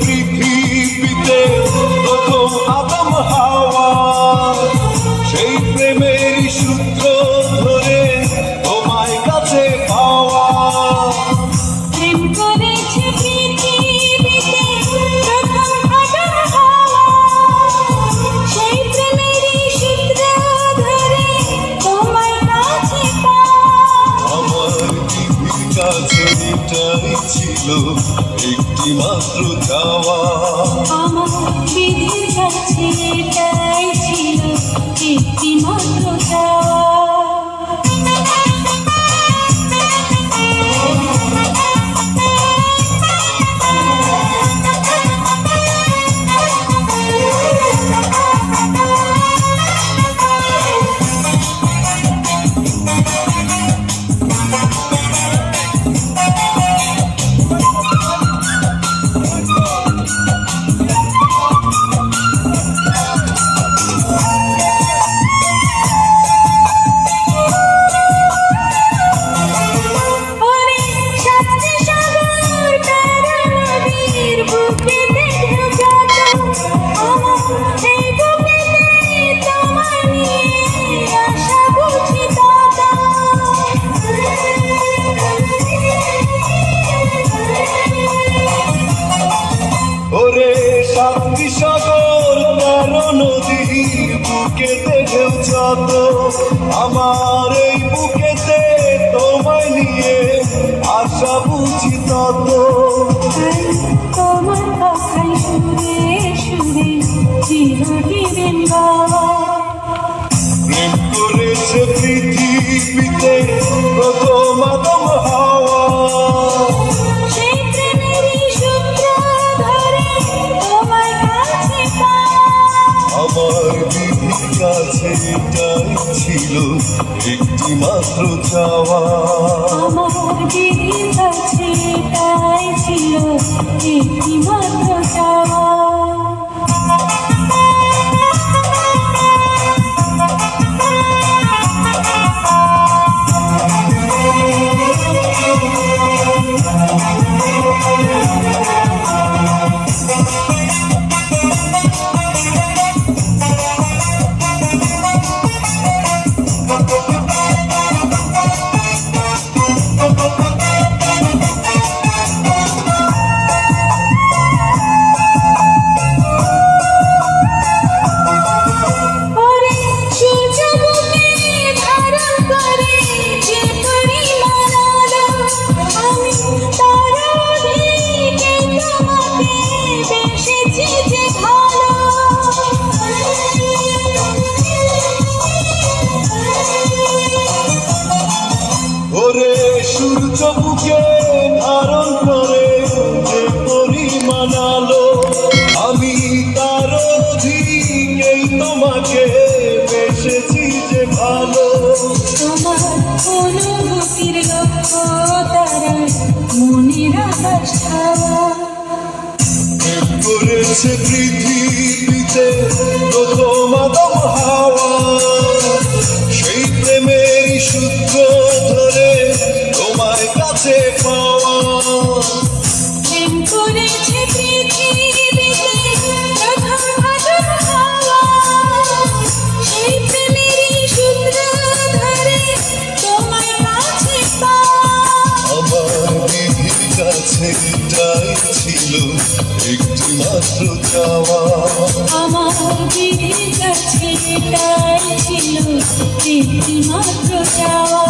পৃথিবীতে প্রথম আদম হাওয়া, সেই প্রেমের সূত্র ধরে তোমায় কাছে পাওয়া। প্রেম করেছে পৃথিবীতে প্রথম আদম হাওয়া, সেই প্রেমের সূত্র ধরে তোমায় কাছে পাওয়া। আমার বিধির কাছে এটাই ছিল একটি মাত্র চাওয়া, আমার বিধির কাছে এটাই ছিল একটি মাত্র চাওয়া। ওরে সাতটি সাগর তেরো নদীর বুকেতে ঢেউ যত, আমার এই বুকেতে তোমায় নিয়ে আশা বুঝি তত। তোমার কথাই সুরে সুরে চিরদিন গাওয়া। প্রেম করেছে পৃথিবীতে প্রথম আদম হাওয়া, সেই প্রেমেরই সূত্র ধরে তোমায় কাছে পাওয়া। আমার বিধির কাছে এটাই ছিল একটি মাত্র চাওয়া। আমার বিধির কাছে এটাই ছিল একটি মাত্র চাওয়া। ওরে সূর্য বুকে ধারণ করে যে পরিমাণ আলো, আমি তার অধিকেই তোমাকে বেসেছি যে ভালো। তোমার অনুভূতির লক্ষ্য তারা মনের আকাশ ছাওয়া। প্রেম করেছে পৃথিবীতে প্রথম আদম হাওয়া, সেই প্রেমের সূত্র ধরে তোমায় কাছে পাওয়া। প্রেম করেছে পৃথিবীতে প্রথম আদম হাওয়া, সেই প্রেমেরই সূত্র ধরে তোমায় কাছে পাওয়া। আমার বিধির কাছে এটাই ছিল একটি মাত্র চাওয়া। আমার বিধির কাছে এটাই ছিল একটি মাত্র চাওয়া।